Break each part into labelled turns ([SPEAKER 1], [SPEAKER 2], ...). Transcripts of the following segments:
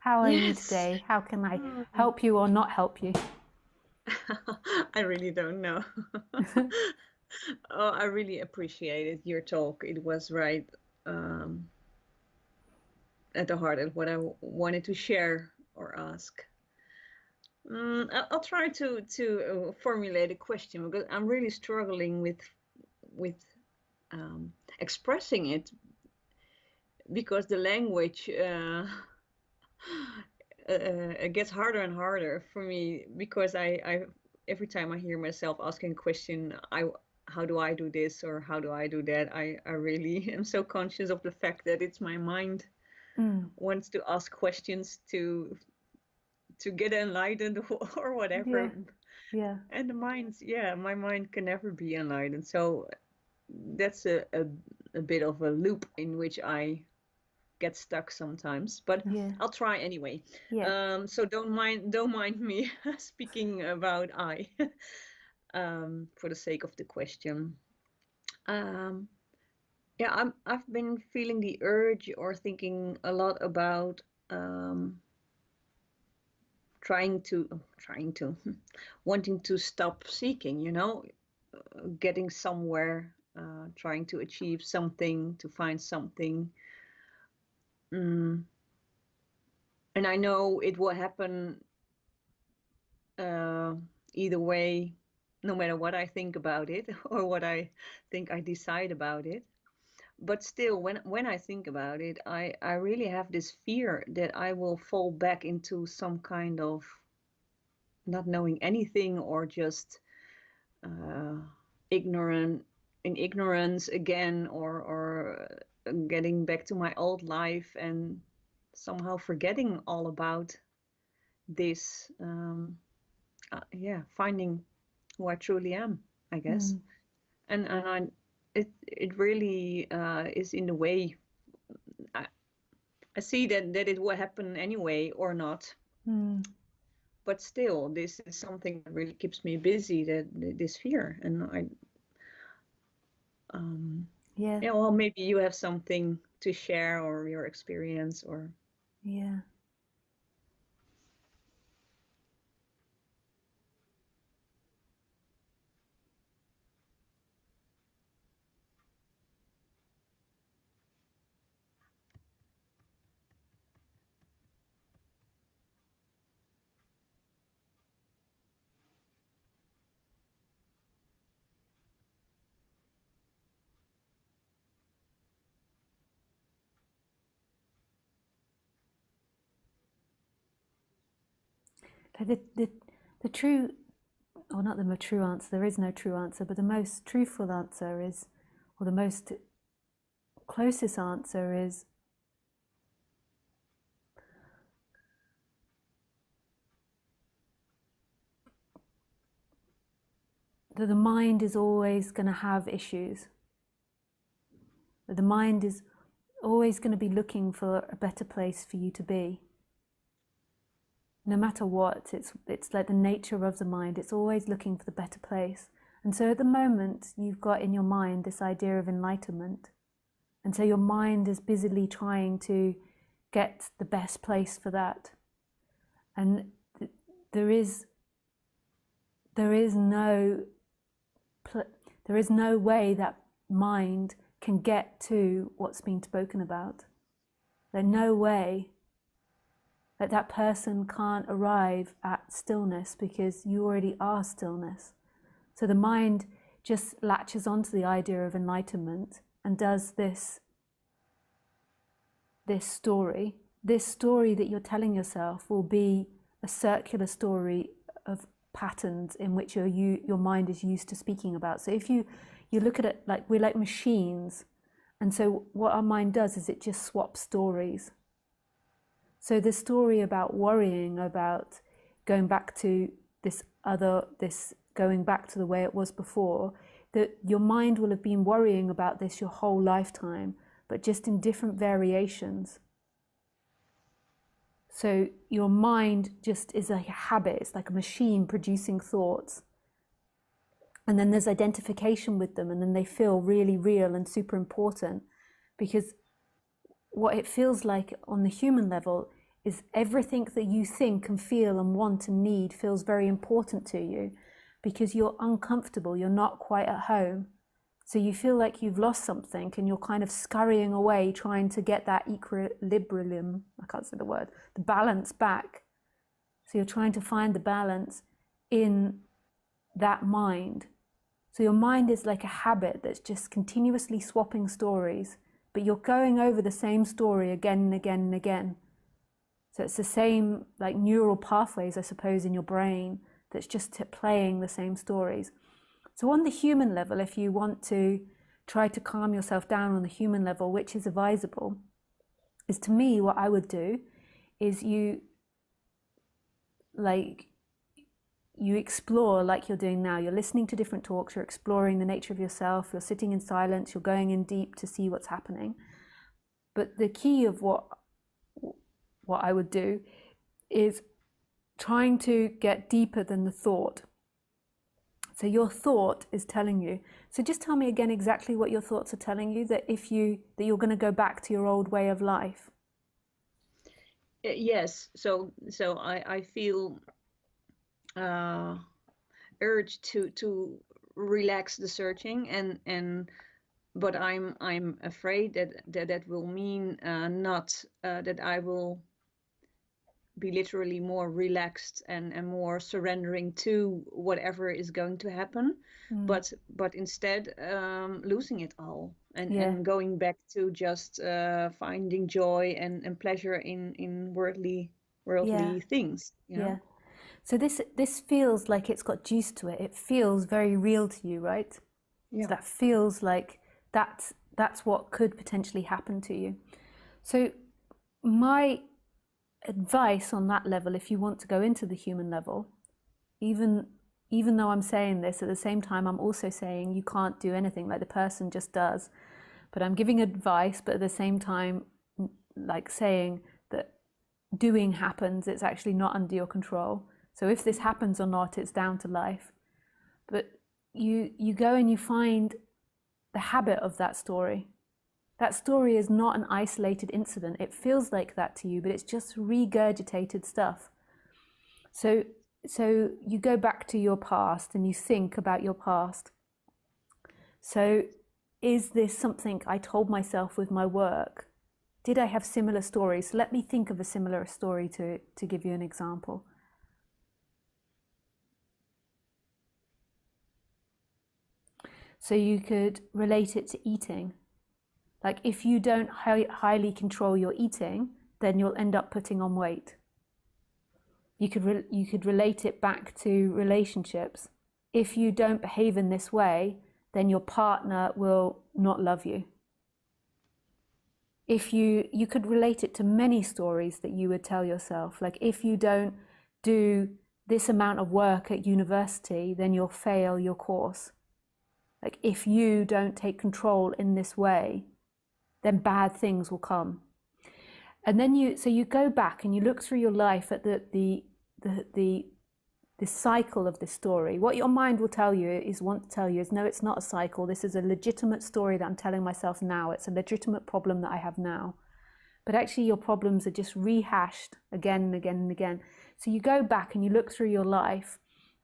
[SPEAKER 1] How are you
[SPEAKER 2] Yes.
[SPEAKER 1] today? How can I
[SPEAKER 2] Mm.
[SPEAKER 1] help you or not help you?
[SPEAKER 2] I really don't know. Oh, I really appreciated your talk. It was right um, at the heart of what I wanted to share or ask. I'll try to formulate a question because I'm really struggling with expressing it because the language it gets harder and harder for me because I every time I hear myself asking a question, how do I do this or how do I do that? I really am so conscious of the fact that it's my mind
[SPEAKER 1] Mm,
[SPEAKER 2] wants to ask questions to get enlightened or
[SPEAKER 1] yeah,
[SPEAKER 2] whatever.
[SPEAKER 1] yeah,
[SPEAKER 2] And the mind, yeah, my mind can never be enlightened. So that's a bit of a loop in which I get stuck sometimes, but
[SPEAKER 1] yeah,
[SPEAKER 2] I'll try anyway.
[SPEAKER 1] yeah.
[SPEAKER 2] So don't mind me speaking about I for the sake of the question. Um, yeah, I've been feeling the urge or thinking a lot about um, trying to wanting to stop seeking, getting somewhere, trying to achieve something, to find something. Mm. And I know it will happen uh, either way, no matter what I think about it or what I think I decide about it. But still, when I think about it, I really have this fear that I will fall back into some kind of not knowing anything or just uh, ignorant in ignorance again, or getting back to my old life and somehow forgetting all about this. Yeah, finding who I truly am, I guess.
[SPEAKER 1] Mm,
[SPEAKER 2] And it really is in the way. I, I see that it will happen anyway or not,
[SPEAKER 1] mm,
[SPEAKER 2] but still, this is something that really keeps me busy. That this fear, and um,
[SPEAKER 1] yeah,
[SPEAKER 2] yeah. Well, maybe you have something to share or your experience or.
[SPEAKER 1] yeah. The true, or not the true answer, there is no true answer, but the most truthful answer is, or the most closest answer is that the mind is always going to have issues. That the mind is always going to be looking for a better place for you to be. No matter what, it's like the nature of the mind. It's always looking for the better place. And so at the moment, you've got in your mind this idea of enlightenment. And so your mind is busily trying to get the best place for that. And there is there is no there is no way that mind can get to what's been spoken about. There's no way that that person can't arrive at stillness because you already are stillness. So the mind just latches onto the idea of enlightenment and does this story. This story that you're telling yourself will be a circular story of patterns in which your mind is used to speaking about. So if you look at it like we're like machines, and so what our mind does is it just swaps stories. So the story about worrying about going back to this going back to the way it was before, that your mind will have been worrying about this your whole lifetime, but just in different variations. So your mind just is a habit, it's like a machine producing thoughts. And then there's identification with them, and then they feel really real and super important because what it feels like on the human level is everything that you think and feel and want and need feels very important to you because you're uncomfortable, you're not quite at home. So you feel like you've lost something and you're kind of scurrying away trying to get that equilibrium, I can't say the word, the balance back. So you're trying to find the balance in that mind. So your mind is like a habit that's just continuously swapping stories, but you're going over the same story again and again and again. So it's the same like neural pathways, I suppose, in your brain that's just playing the same stories. So on the human level, if you want to try to calm yourself down on the human level, which is advisable, is to me what I would do is you explore like you're doing now. You're listening to different talks, you're exploring the nature of yourself, you're sitting in silence, you're going in deep to see what's happening. But the key of what I would do is trying to get deeper than the thought. So your thought is telling you. So just tell me again exactly what your thoughts are telling you, that you're going to go back to your old way of life.
[SPEAKER 2] Yes. So I feel urge to relax the searching, but I'm afraid that will mean not that I will be literally more relaxed and more surrendering to whatever is going to happen, but instead losing it all and going back to just finding joy and pleasure in worldly things.
[SPEAKER 1] Yeah. So this feels like it's got juice to it. It feels very real to you, right?
[SPEAKER 2] Yeah.
[SPEAKER 1] So that feels like that's what could potentially happen to you. So my advice on that level, if you want to go into the human level, even though I'm saying this, at the same time I'm also saying you can't do anything, like the person just does. But I'm giving advice, but at the same time like saying that doing happens, it's actually not under your control. So if this happens or not, it's down to life. But you go and you find the habit of that story. That story is not an isolated incident. It feels like that to you, but it's just regurgitated stuff. So you go back to your past and you think about your past. So is this something I told myself with my work? Did I have similar stories? Let me think of a similar story to give you an example. So you could relate it to eating. Like if you don't highly control your eating, then you'll end up putting on weight. You could relate it back to relationships. If you don't behave in this way, then your partner will not love you. If you could relate it to many stories that you would tell yourself. Like if you don't do this amount of work at university, then you'll fail your course. Like if you don't take control in this way, then bad things will come. And then you go back and you look through your life at the cycle of this story. What your mind will tell you is no, it's not a cycle. This is a legitimate story that I'm telling myself now. It's a legitimate problem that I have now. But actually your problems are just rehashed again and again and again. So you go back and you look through your life,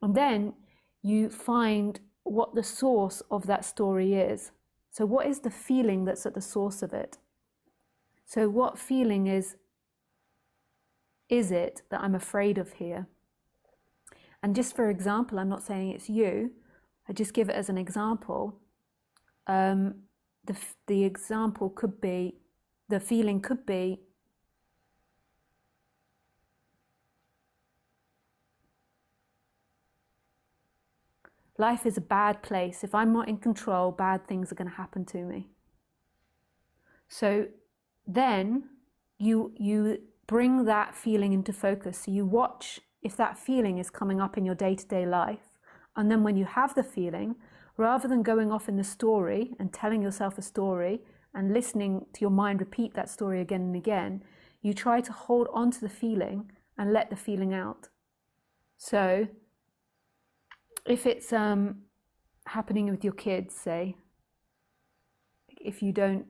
[SPEAKER 1] and then you find what the source of that story is. So what is the feeling that's at the source of it? So what feeling is it that I'm afraid of here? And just for example, I'm not saying it's you, I just give it as an example. The example could be, the feeling could be, life is a bad place. If I'm not in control, bad things are going to happen to me. So then you bring that feeling into focus. So you watch if that feeling is coming up in your day-to-day life. And then when you have the feeling, rather than going off in the story and telling yourself a story and listening to your mind repeat that story again and again, you try to hold on to the feeling and let the feeling out. So if it's happening with your kids, say, if you don't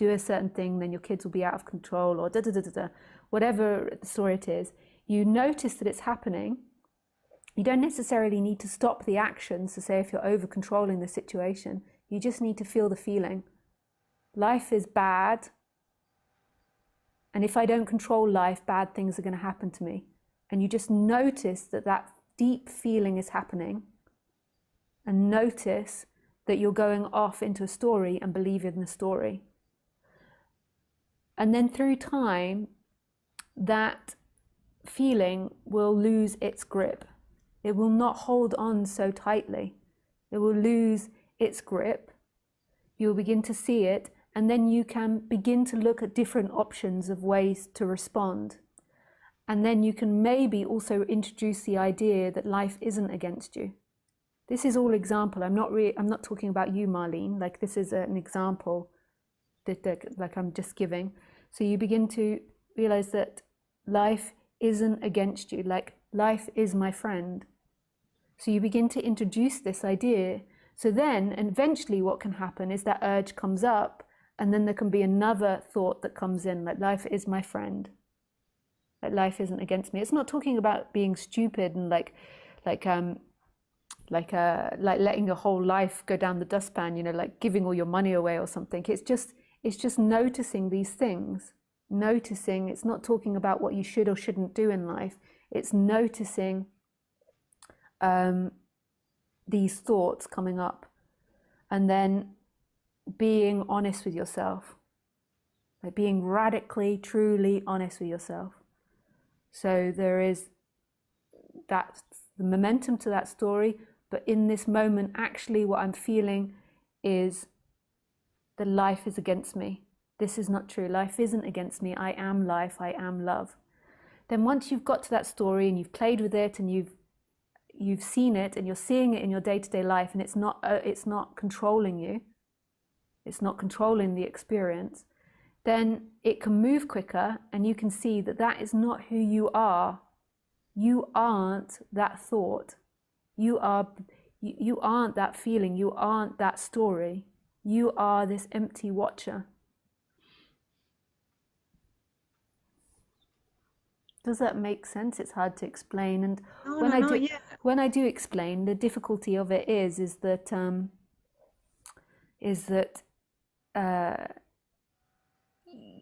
[SPEAKER 1] do a certain thing, then your kids will be out of control, or da da da da da, whatever story it is. You notice that it's happening. You don't necessarily need to stop the actions to say if you're over controlling the situation. You just need to feel the feeling. Life is bad, and if I don't control life, bad things are going to happen to me. And you just notice that that deep feeling is happening, and notice that you're going off into a story and believe in the story. And then through time, that feeling will lose its grip. It will not hold on so tightly. It will lose its grip. You'll begin to see it, and then you can begin to look at different options of ways to respond. And then you can maybe also introduce the idea that life isn't against you. This is all example. I'm not talking about you, Marlene. Like, this is an example that like I'm just giving. So you begin to realize that life isn't against you. Like, life is my friend. So you begin to introduce this idea. So then, eventually what can happen is that urge comes up, and then there can be another thought that comes in, like, life is my friend. Like, life isn't against me. It's not talking about being stupid and like letting your whole life go down the dustpan, you know, like giving all your money away or something. It's just noticing these things. Noticing, it's not talking about what you should or shouldn't do in life. It's noticing these thoughts coming up, and then being honest with yourself, like being radically, truly honest with yourself. So there is that, the momentum to that story, but in this moment, actually what I'm feeling is that life is against me. This is not true. Life isn't against me. I am life. I am love. Then once you've got to that story and you've played with it and you've seen it and you're seeing it in your day-to-day life, and it's not controlling you, it's not controlling the experience, then it can move quicker, and you can see that that is not who you are. You aren't that thought. You aren't that feeling. You aren't that story. You are this empty watcher. Does that make sense? It's hard to explain. And when I do explain, the difficulty of it is that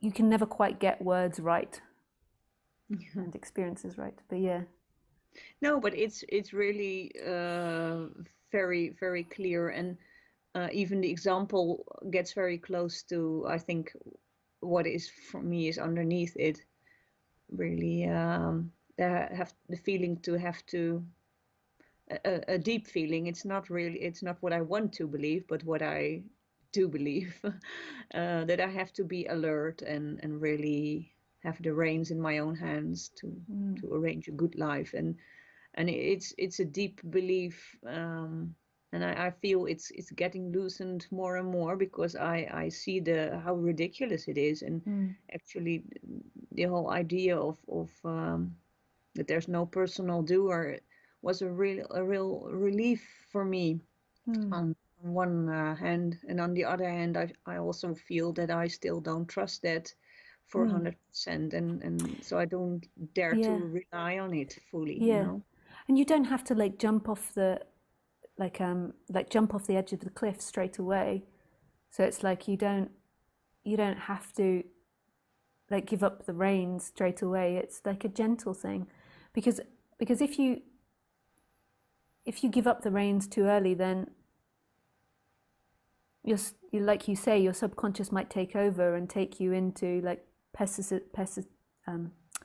[SPEAKER 1] you can never quite get words right and experiences right. But yeah.
[SPEAKER 2] No, but it's really very, very clear, and even the example gets very close to, I think, what is for me is underneath it. Really, have the feeling to have to a deep feeling. It's not what I want to believe, but what I do believe. That I have to be alert and really have the reins in my own hands to arrange a good life, and it's a deep belief, and I feel it's getting loosened more and more, because I see how ridiculous it is, and actually the whole idea of that there's no personal doer was a real relief for me on one hand, and on the other hand I also feel that I still don't trust that for 100%, and so I don't dare to rely on it fully, you know.
[SPEAKER 1] And you don't have to like jump off the jump off the edge of the cliff straight away. So it's like you don't have to like give up the reins straight away. It's like a gentle thing, because if you give up the reins too early, then like you say, your subconscious might take over and take you into like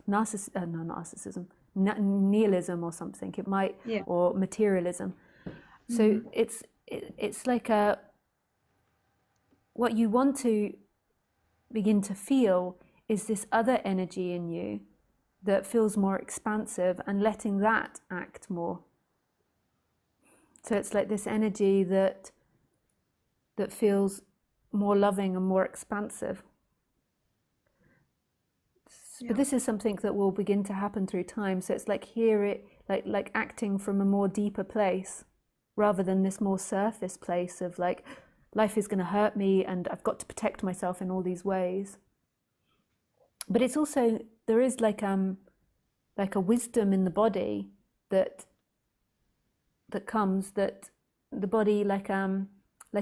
[SPEAKER 1] nihilism or something. It might, or materialism. So it's like what you want to begin to feel is this other energy in you that feels more expansive, and letting that act more. So it's like this energy that feels more loving and more expansive. But this is something that will begin to happen through time. So it's like like acting from a more deeper place, rather than this more surface place of like life is going to hurt me and I've got to protect myself in all these ways. But it's also, there is like a wisdom in the body that comes, that the body, like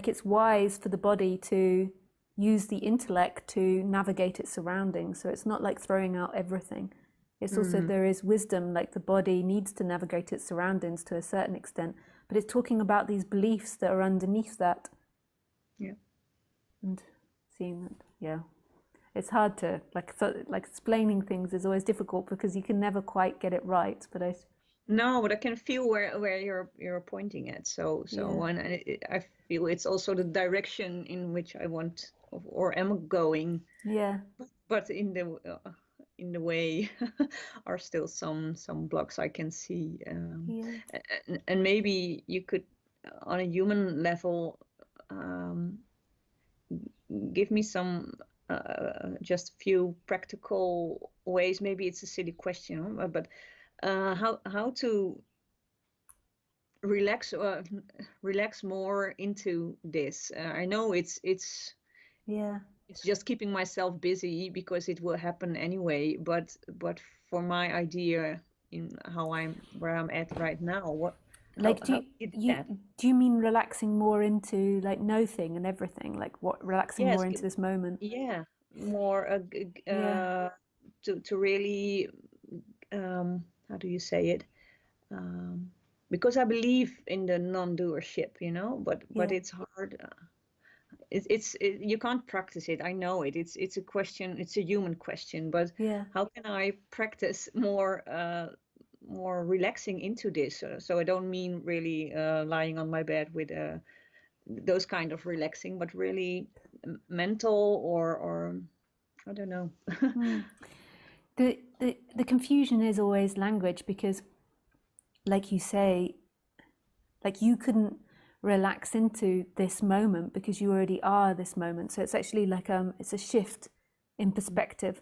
[SPEAKER 1] it's wise for the body to use the intellect to navigate its surroundings. So it's not like throwing out everything. It's also, there is wisdom, like the body needs to navigate its surroundings to a certain extent, but it's talking about these beliefs that are underneath that.
[SPEAKER 2] Yeah.
[SPEAKER 1] And seeing that, yeah. It's hard to, like explaining things is always difficult because you can never quite get it right, but
[SPEAKER 2] No, but I can feel where you're pointing at. So
[SPEAKER 1] yeah.
[SPEAKER 2] when I feel it's also the direction in which I want or am going.
[SPEAKER 1] Yeah.
[SPEAKER 2] But in the way are still some blocks I can see.
[SPEAKER 1] Yeah.
[SPEAKER 2] And maybe you could, on a human level, give me some just a few practical ways. Maybe it's a silly question, but how to relax more into this. I know
[SPEAKER 1] Yeah.
[SPEAKER 2] it's just keeping myself busy because it will happen anyway, but for my idea in where I'm at right now,
[SPEAKER 1] Like,
[SPEAKER 2] how is that?
[SPEAKER 1] do you mean relaxing more into like nothing and everything? Like what, relaxing
[SPEAKER 2] Yes,
[SPEAKER 1] more into this moment?
[SPEAKER 2] yeah, more
[SPEAKER 1] Yeah.
[SPEAKER 2] to really how do you say it? Because I believe in the non-doership, but
[SPEAKER 1] Yeah.
[SPEAKER 2] it's hard. You can't practice it. I know it. It's a question. It's a human question. But
[SPEAKER 1] Yeah.
[SPEAKER 2] how can I practice more relaxing into this? So I don't mean really lying on my bed with those kind of relaxing, but really mental or I don't know.
[SPEAKER 1] The confusion is always language because, like you say, like you couldn't relax into this moment because you already are this moment. So it's actually like it's a shift in perspective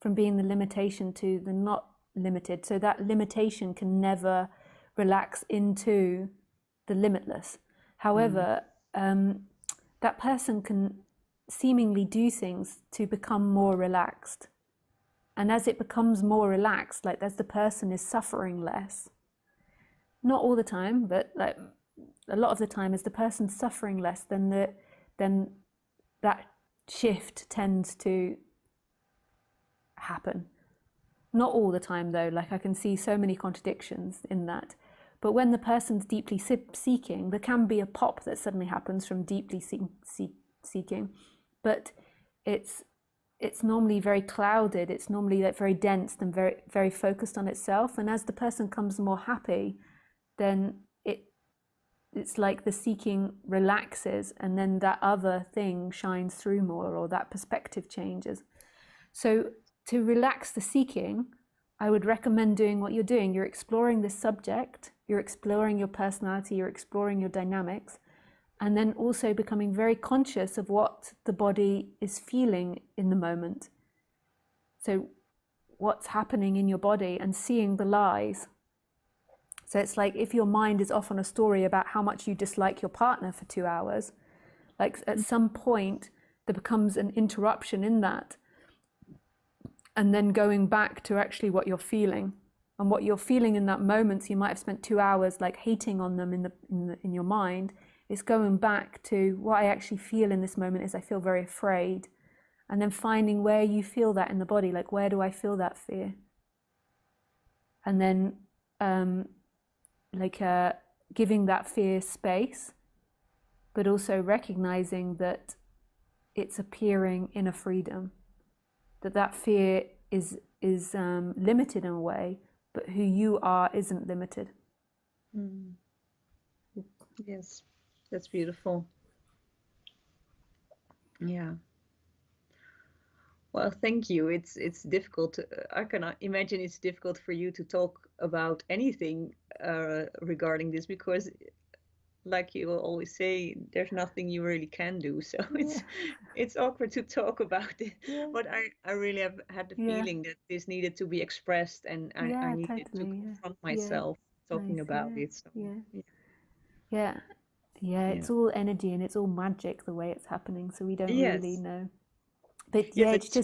[SPEAKER 1] from being the limitation to the not limited. So that limitation can never relax into the limitless. However, that person can seemingly do things to become more relaxed. And as it becomes more relaxed, like as the person is suffering less, not all the time, but like a lot of the time, as the person's suffering less, then that shift tends to happen. Not all the time though, like I can see so many contradictions in that. But when the person's deeply seeking, there can be a pop that suddenly happens from deeply seeking, but it's normally very clouded. It's normally like very dense and very very focused on itself. And as the person comes more happy, then it's like the seeking relaxes, and then that other thing shines through more, or that perspective changes. So to relax the seeking, I would recommend doing what you're doing. You're exploring this subject, you're exploring your personality, you're exploring your dynamics, and then also becoming very conscious of what the body is feeling in the moment. So what's happening in your body, and seeing the lies. So it's like if your mind is off on a story about how much you dislike your partner for 2 hours, like at some point there becomes an interruption in that, and then going back to actually what you're feeling. And what you're feeling in that moment, so you might have spent 2 hours like hating on them in your mind, is going back to what I actually feel in this moment is I feel very afraid. And then finding where you feel that in the body, like where do I feel that fear? And then giving that fear space, but also recognizing that it's appearing in a freedom, that fear is limited in a way, but who you are isn't limited.
[SPEAKER 2] Yes, that's beautiful. Yeah. Well, thank you. It's difficult. I can imagine it's difficult for you to talk about anything regarding this because, like you will always say, there's nothing you really can do. So it's awkward to talk about it.
[SPEAKER 1] Yeah.
[SPEAKER 2] But I really have had the
[SPEAKER 1] Yeah.
[SPEAKER 2] feeling that this needed to be expressed, and I
[SPEAKER 1] Yeah,
[SPEAKER 2] needed to
[SPEAKER 1] totally.
[SPEAKER 2] confront
[SPEAKER 1] Yeah.
[SPEAKER 2] myself talking
[SPEAKER 1] Nice.
[SPEAKER 2] about
[SPEAKER 1] Yeah.
[SPEAKER 2] it. So
[SPEAKER 1] Yeah.
[SPEAKER 2] yeah.
[SPEAKER 1] Yeah. Yeah,
[SPEAKER 2] Yeah.
[SPEAKER 1] it's all energy and it's all magic the way it's happening, so we don't really
[SPEAKER 2] Yes.
[SPEAKER 1] know. But
[SPEAKER 2] Yes,
[SPEAKER 1] yeah,
[SPEAKER 2] it's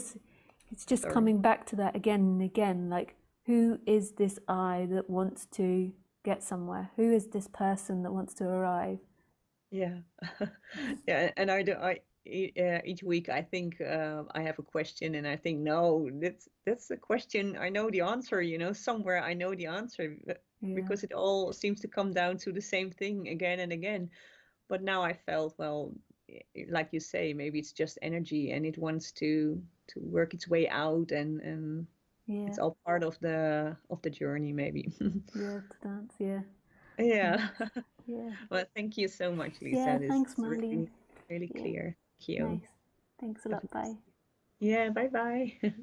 [SPEAKER 1] it's just
[SPEAKER 2] sorry.
[SPEAKER 1] coming back to that again and again, like who is this I that wants to get somewhere? Who is this person that wants to arrive?
[SPEAKER 2] Yeah. Yeah, and each week I think I have a question and I think no, that's a question I know the answer, somewhere I know the answer
[SPEAKER 1] Yeah,
[SPEAKER 2] because it all seems to come down to the same thing again and again. But now I felt, well, like you say, maybe it's just energy and it wants to work its way out and
[SPEAKER 1] yeah,
[SPEAKER 2] it's all part of the journey maybe.
[SPEAKER 1] yeah, to dance, yeah.
[SPEAKER 2] Yeah.
[SPEAKER 1] Nice. Yeah.
[SPEAKER 2] Well, thank you so much,
[SPEAKER 1] Yeah,
[SPEAKER 2] Lisa. This
[SPEAKER 1] thanks,
[SPEAKER 2] is
[SPEAKER 1] Marlene.
[SPEAKER 2] really, really
[SPEAKER 1] Yeah,
[SPEAKER 2] clear. Thank you.
[SPEAKER 1] nice. Thanks a
[SPEAKER 2] Have a
[SPEAKER 1] lot.
[SPEAKER 2] nice
[SPEAKER 1] Bye.
[SPEAKER 2] day. Yeah, bye bye.